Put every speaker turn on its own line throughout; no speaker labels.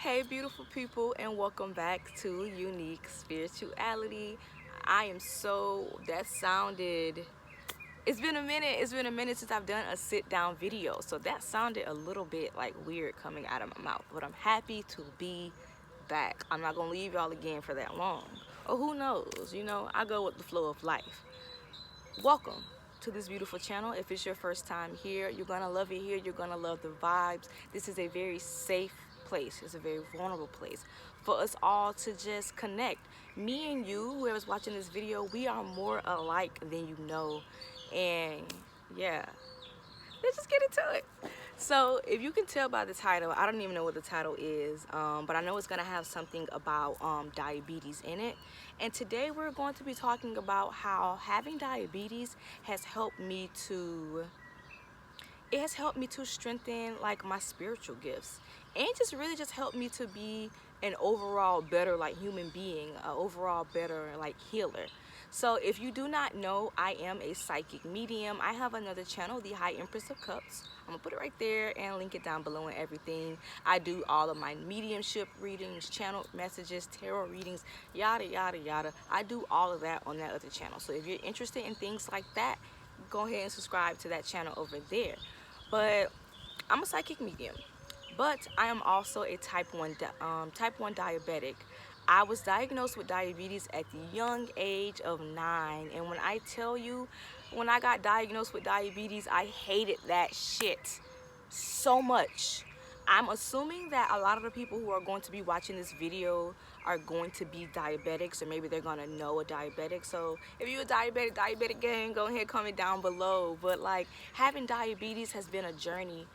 Hey beautiful people, and welcome back to Unique Spirituality. I am so that sounded it's been a minute since I've done a sit down video, so that sounded a little bit like weird coming out of my mouth, but I'm happy to be back. I'm not gonna leave y'all again for that long, or who knows, I go with the flow of life. Welcome to this beautiful channel. If it's your first time here, you're gonna love it here. You're gonna love the vibes. This is a very safe place. It's a very vulnerable place for us all to just connect. Me and you, whoever's watching this video, we are more alike than you know. And yeah, let's just get into it. So if you can tell by the title, I don't even know what the title is, but I know it's gonna have something about diabetes in it. And today we're going to be talking about how having diabetes has helped me to strengthen like my spiritual gifts, and just really just helped me to be an overall better like human being, an overall better like healer. So if you do not know, I am a psychic medium. I have another channel, the High Empress of Cups. I'm gonna put it right there and link it down below and everything. I do all of my mediumship readings, channel messages, tarot readings, yada yada yada. I do all of that on that other channel. So if you're interested in things like that, go ahead and subscribe to that channel over there. But I'm a psychic medium, but I am also a type 1 diabetic. I was diagnosed with diabetes at the young age of 9, and when I tell you, when I got diagnosed with diabetes, I hated that shit so much. I'm assuming that a lot of the people who are going to be watching this video are going to be diabetics, or maybe they're gonna know a diabetic. So if you're a diabetic gang, go ahead, comment down below. But like, having diabetes has been a journey.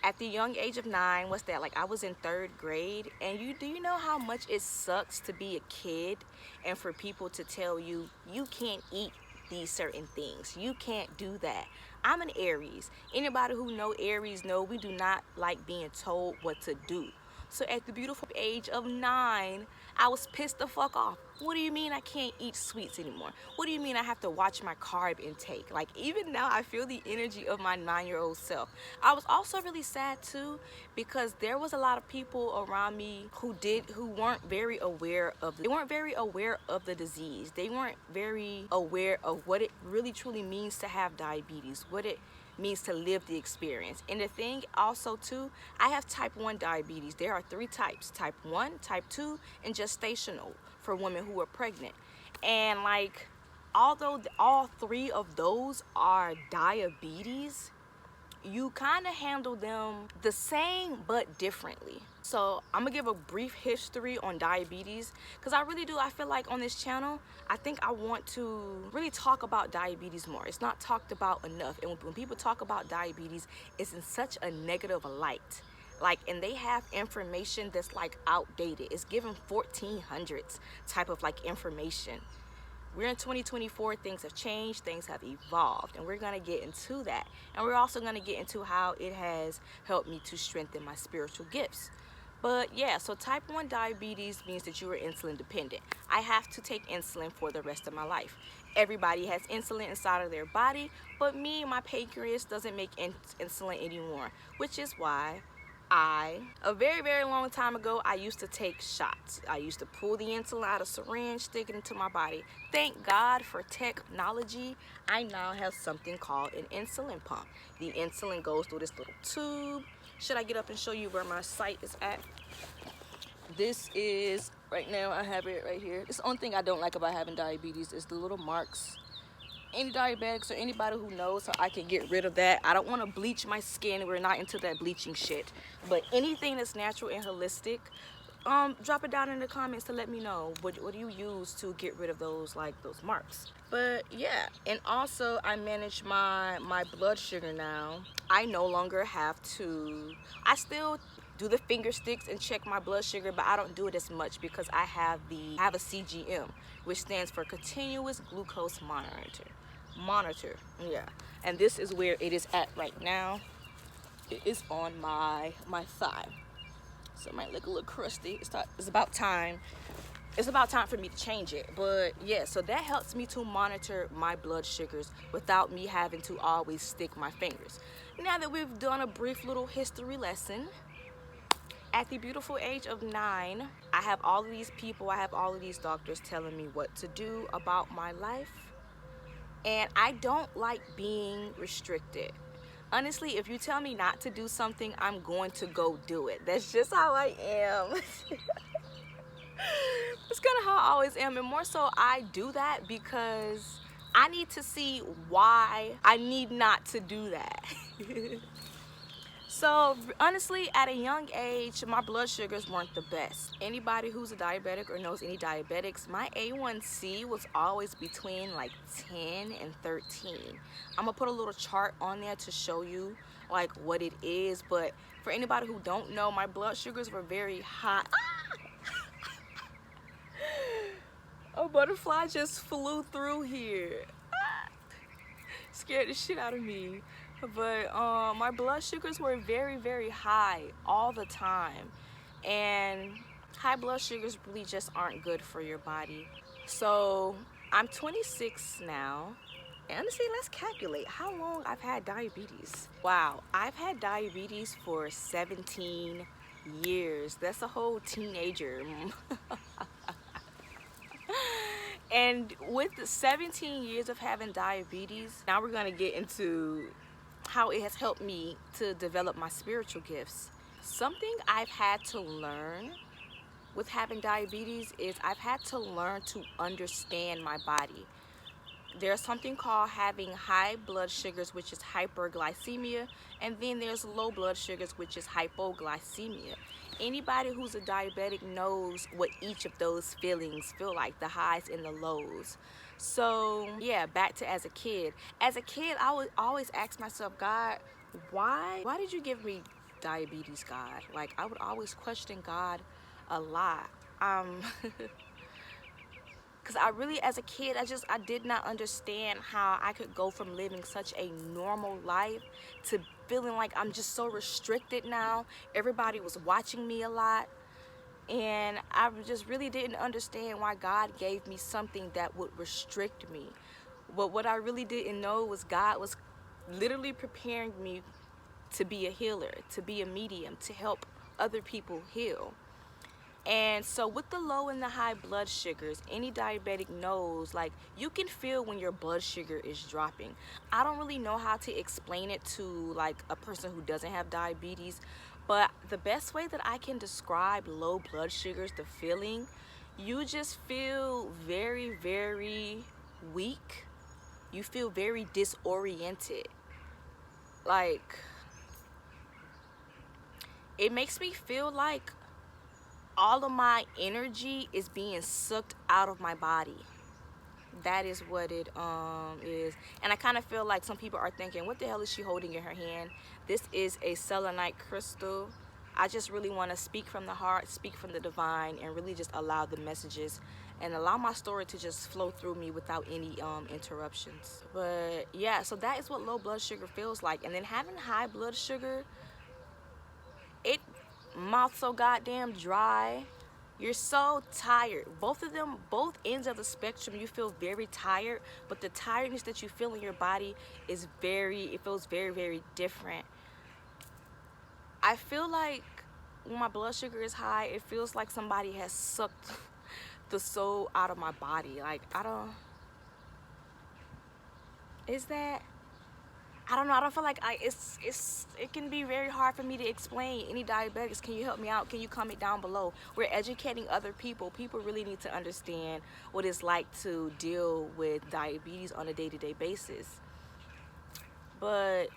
At the young age of 9, what's that, like I was in 3rd grade, and do you know how much it sucks to be a kid and for people to tell you you can't eat these certain things, you can't do that. I'm an Aries. Anybody who know Aries know we do not like being told what to do. So at the beautiful age of 9, I was pissed the fuck off. What do you mean I can't eat sweets anymore? What do you mean I have to watch my carb intake? Like, even now I feel the energy of my 9-year-old self. I was also really sad too, because there was a lot of people around me who weren't very aware of the disease. They weren't very aware of what it really truly means to have diabetes, what it means to live the experience. And the thing also too, I have type 1 diabetes. There are 3 types: type 1, type 2, and gestational, for women who are pregnant. And like, although all 3 of those are diabetes, you kind of handle them the same but differently. So I'm gonna give a brief history on diabetes, because I feel like on this channel, I think I want to really talk about diabetes more. It's not talked about enough, and when people talk about diabetes, it's in such a negative light. Like, and they have information that's like outdated. It's given 1400s type of like information. We're in 2024, things have changed, things have evolved, and we're gonna get into that. And we're also gonna get into how it has helped me to strengthen my spiritual gifts. But yeah, so type 1 diabetes means that you are insulin dependent. I have to take insulin for the rest of my life. Everybody has insulin inside of their body, but me, my pancreas doesn't make insulin anymore, which is why a very, very long time ago, I used to take shots. I used to pull the insulin out of a syringe, stick it into my body. Thank God for technology. I now have something called an insulin pump. The insulin goes through this little tube. Should I get up and show you where my site is at? This is, right now I have it right here. It's the only thing I don't like about having diabetes is the little marks. Any diabetics or anybody who knows how I can get rid of that. I don't want to bleach my skin. We're not into that bleaching shit. But anything that's natural and holistic, drop it down in the comments to let me know. What do you use to get rid of those marks? But yeah, and also I manage my blood sugar now. I no longer have to, I still do the finger sticks and check my blood sugar, but I don't do it as much because I have a CGM, which stands for continuous glucose monitor. Yeah, and this is where it is at right now. It is on my thigh, so it might look a little crusty. It's about time for me to change it. But yeah, so that helps me to monitor my blood sugars without me having to always stick my fingers. Now that we've done a brief little history lesson, At the beautiful age of 9, I have all of these people, I have all of these doctors telling me what to do about my life. And I don't like being restricted. Honestly, if you tell me not to do something, I'm going to go do it. That's just how I am. It's kind of how I always am. And more so, I do that because I need to see why I need not to do that. So honestly, at a young age, my blood sugars weren't the best. Anybody who's a diabetic or knows any diabetics, my A1C was always between like 10 and 13. I'm gonna put a little chart on there to show you like what it is, but for anybody who don't know, my blood sugars were very high. A butterfly just flew through here. Scared the shit out of me. But my blood sugars were very, very high all the time. And high blood sugars really just aren't good for your body. So I'm 26 now. And honestly, let's calculate how long I've had diabetes. Wow, I've had diabetes for 17 years. That's a whole teenager. And with the 17 years of having diabetes, now we're going to get into how it has helped me to develop my spiritual gifts. Something I've had to learn with having diabetes is I've had to learn to understand my body. There's something called having high blood sugars, which is hyperglycemia, and then there's low blood sugars, which is hypoglycemia. Anybody who's a diabetic knows what each of those feelings feel like, the highs and the lows. So yeah, back to as a kid. As a kid, I would always ask myself, God, why did you give me diabetes, God? Like, I would always question God a lot. Because I really, as a kid, I did not understand how I could go from living such a normal life to feeling like I'm just so restricted now. Everybody was watching me a lot. And I just really didn't understand why God gave me something that would restrict me. But what I really didn't know was God was literally preparing me to be a healer, to be a medium, to help other people heal. And so with the low and the high blood sugars, any diabetic knows, like, you can feel when your blood sugar is dropping. I don't really know how to explain it to like a person who doesn't have diabetes, but the best way that I can describe low blood sugars, the feeling, you just feel very, very weak. You feel very disoriented. Like, it makes me feel like all of my energy is being sucked out of my body. That is what it is. And I kind of feel like some people are thinking, what the hell is she holding in her hand? This is a selenite crystal. I just really want to speak from the heart, speak from the divine, and really just allow the messages and allow my story to just flow through me without any interruptions. But yeah, so that is what low blood sugar feels like. And then having high blood sugar, it mouth so goddamn dry. You're so tired. Both of them, both ends of the spectrum, you feel very tired, but the tiredness that you feel in your body is it feels very, very different. I feel like when my blood sugar is high, it feels like somebody has sucked the soul out of my body. Like, I don't know. I don't feel like it can be very hard for me to explain. Any diabetics, can you help me out? Can you comment down below? We're educating other people. People really need to understand what it's like to deal with diabetes on a day-to-day basis. But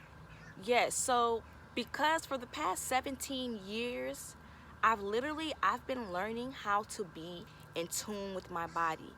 yeah, so because for the past 17 years, I've been learning how to be in tune with my body.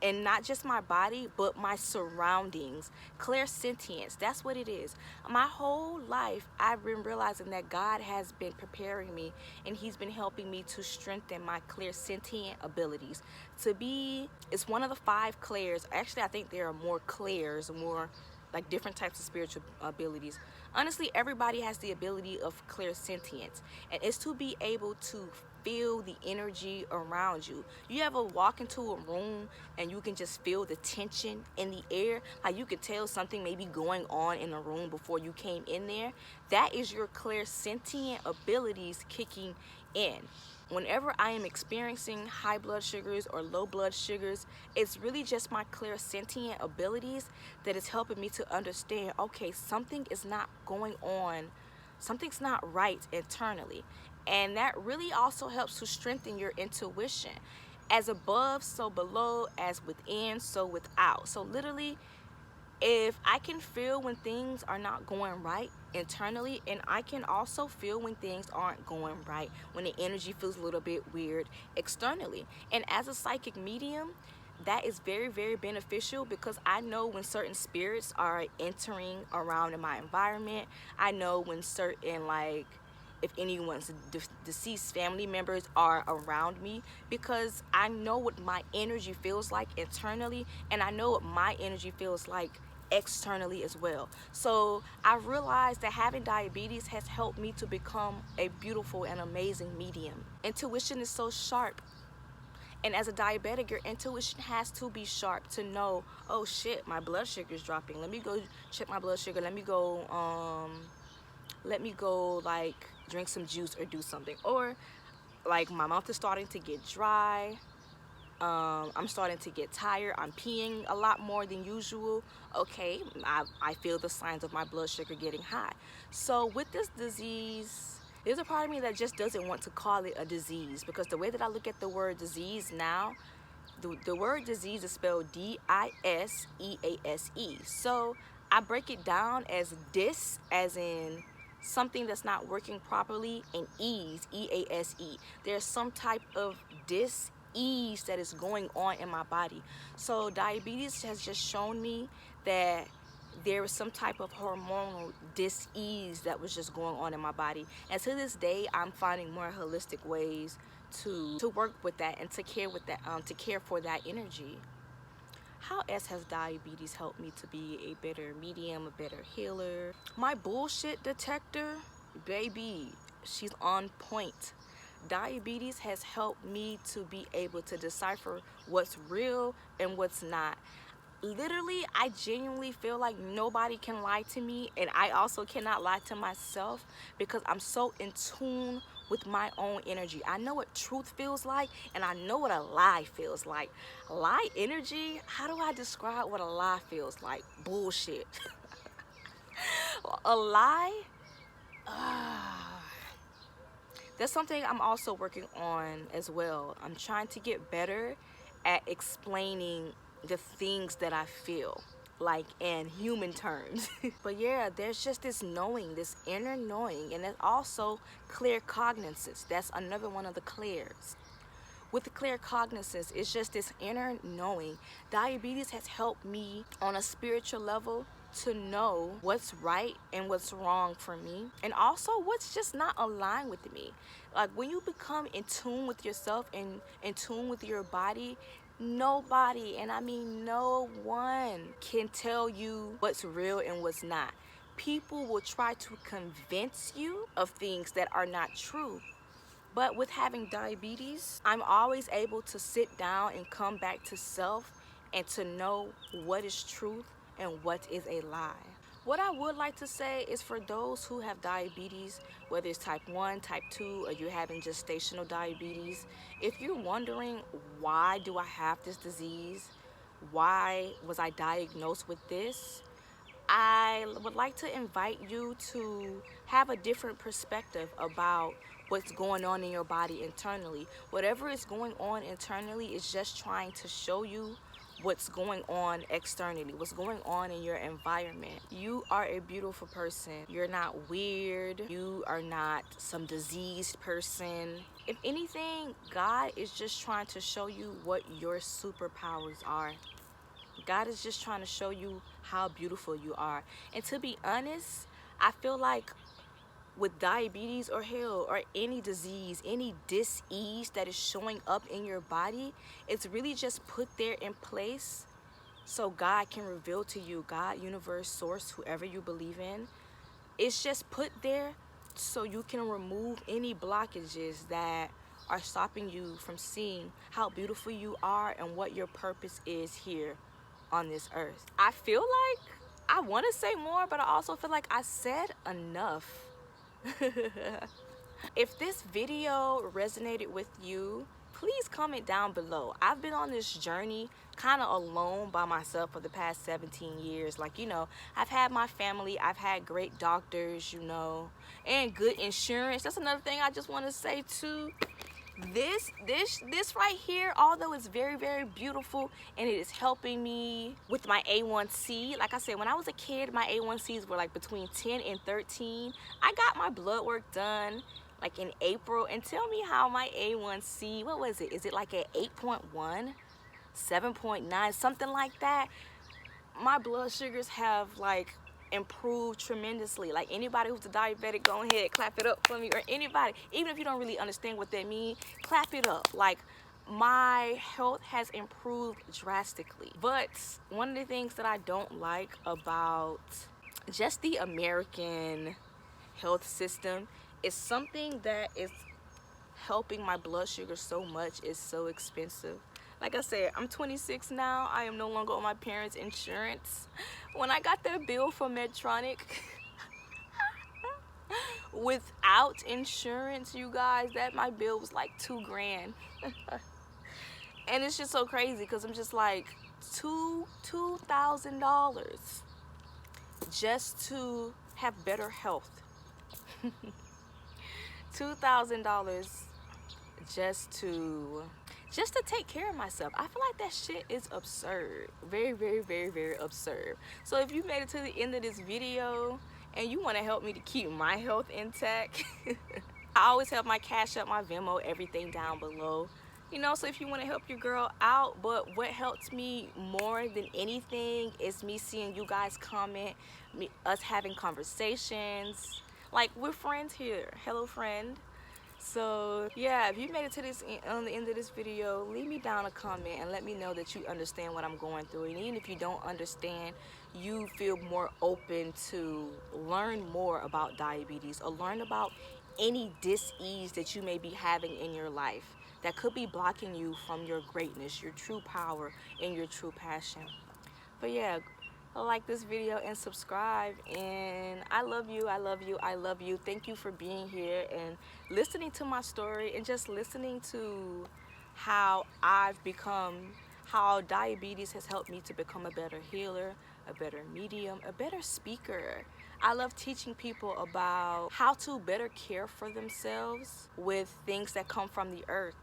And not just my body, but my surroundings. Clairsentience, that's what it is. My whole life, I've been realizing that God has been preparing me, and He's been helping me to strengthen my clairsentient abilities. It's one of the 5 clairs. Actually, I think there are more clairs, more like different types of spiritual abilities. Honestly, everybody has the ability of clairsentience, and it's to be able to feel the energy around you. You ever walk into a room and you can just feel the tension in the air? Like you could tell something may be going on in the room before you came in there. That is your clairsentient abilities kicking in. Whenever I am experiencing high blood sugars or low blood sugars, it's really just my clairsentient abilities that is helping me to understand, okay, something is not going on, something's not right internally. And that really also helps to strengthen your intuition. As above, so below, as within, so without. So literally, if I can feel when things are not going right internally, and I can also feel when things aren't going right, when the energy feels a little bit weird externally. And as a psychic medium, that is very, very beneficial because I know when certain spirits are entering around in my environment. I know when certain, like, if anyone's deceased family members are around me, because I know what my energy feels like internally, and I know what my energy feels like externally as well. So I realized that having diabetes has helped me to become a beautiful and amazing medium. Intuition is so sharp. And as a diabetic, your intuition has to be sharp to know, oh shit, my blood sugar is dropping. Let me go check my blood sugar. Let me go like drink some juice or do something. Or like my mouth is starting to get dry. I'm starting to get tired. I'm peeing a lot more than usual. Okay, I feel the signs of my blood sugar getting high. So with this disease, there's a part of me that just doesn't want to call it a disease, because the way that I look at the word disease now, the word disease is spelled Disease. So I break it down as dis, as in something that's not working properly, and ease, Ease. There's some type of dis-ease that is going on in my body. So diabetes has just shown me that there was some type of hormonal dis-ease that was just going on in my body. And to this day, I'm finding more holistic ways to work with that and to care with that, to care for that energy. How else has diabetes helped me to be a better medium, a better healer? My bullshit detector, baby, she's on point. Diabetes has helped me to be able to decipher what's real and what's not. Literally, I genuinely feel like nobody can lie to me, and I also cannot lie to myself because I'm so in tune with my own energy. I know what truth feels like, and I know what a lie feels like. Lie energy, how do I describe what a lie feels like? Bullshit. A lie, that's something I'm also working on as well. I'm trying to get better at explaining the things that I feel, like in human terms. But yeah, there's just this knowing, this inner knowing, and then also clear cognizance. That's another one of the clairs. With the clear cognizance, it's just this inner knowing. Diabetes has helped me on a spiritual level to know what's right and what's wrong for me, and also what's just not aligned with me. Like when you become in tune with yourself and in tune with your body, nobody, and I mean no one, can tell you what's real and what's not. People will try to convince you of things that are not true. But with having diabetes, I'm always able to sit down and come back to self and to know what is truth and what is a lie. What I would like to say is, for those who have diabetes, whether it's type 1, type 2, or you're having gestational diabetes, if you're wondering, why do I have this disease? Why was I diagnosed with this? I would like to invite you to have a different perspective about what's going on in your body internally. Whatever is going on internally is just trying to show you what's going on externally, what's going on in your environment. You are a beautiful person. You're not weird. You are not some diseased person. If anything, God is just trying to show you what your superpowers are. God is just trying to show you how beautiful you are. And to be honest, I feel like with diabetes or hell or any disease, any dis-ease that is showing up in your body, it's really just put there in place so God can reveal to you, God, universe, source, whoever you believe in. It's just put there so you can remove any blockages that are stopping you from seeing how beautiful you are and what your purpose is here on this earth. I feel like I want to say more, but I also feel like I said enough. If this video resonated with you, please comment down below. I've been on this journey kind of alone by myself for the past 17 years. Like, you know, I've had my family, I've had great doctors, you know, and good insurance. That's another thing I just want to say too. This right here, although it's very, very beautiful and it is helping me with my A1C. Like I said, when I was a kid, my A1Cs were like between 10 and 13. I got my blood work done like in April, and tell me how my A1C, what was it? Is it like at 8.1, 7.9, something like that? My blood sugars have like improved tremendously. Like anybody who's a diabetic, go ahead, clap it up for me. Or anybody, even if you don't really understand what that means, clap it up. Like, my health has improved drastically. But one of the things that I don't like about just the American health system is something that is helping my blood sugar so much is so expensive. Like I said, I'm 26 now. I am no longer on my parents' insurance. When I got their bill for Medtronic, without insurance, you guys, that my bill was like $2,000. And it's just so crazy because I'm just like, $2,000 just to have better health. $2,000 just to take care of myself. I feel like that shit is absurd. Very, very, very, very absurd. So if you made it to the end of this video and you want to help me to keep my health intact, I always have my Cash App, my Venmo, everything down below. You know, so if you want to help your girl out, but what helps me more than anything is me seeing you guys comment, us having conversations. Like, we're friends here. Hello, friend. So yeah, if you made it to this on the end of this video, leave me down a comment and let me know that you understand what I'm going through. And even if you don't understand, you feel more open to learn more about diabetes or learn about any dis-ease that you may be having in your life that could be blocking you from your greatness, your true power, and your true passion. But yeah, like this video and subscribe, and I love you, I love you, I love you. Thank you for being here and listening to my story and just listening to how how diabetes has helped me to become a better healer, a better medium, a better speaker. I love teaching people about how to better care for themselves with things that come from the earth.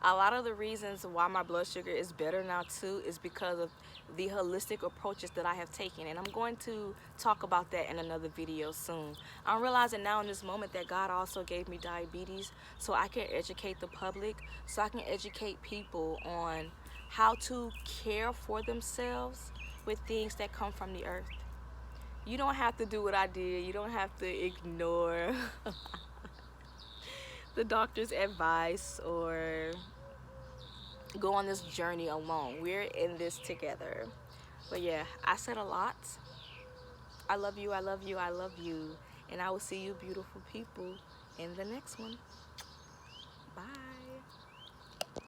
A lot of the reasons why my blood sugar is better now too is because of the holistic approaches that I have taken, and I'm going to talk about that in another video soon. I'm realizing now in this moment that God also gave me diabetes so I can educate the public, so I can educate people on how to care for themselves with things that come from the earth. You don't have to do what I did. You don't have to ignore the doctor's advice or go on this journey alone. We're in this together. But yeah, I said a lot. I love you, I love you, I love you. And I will see you beautiful people in the next one. Bye.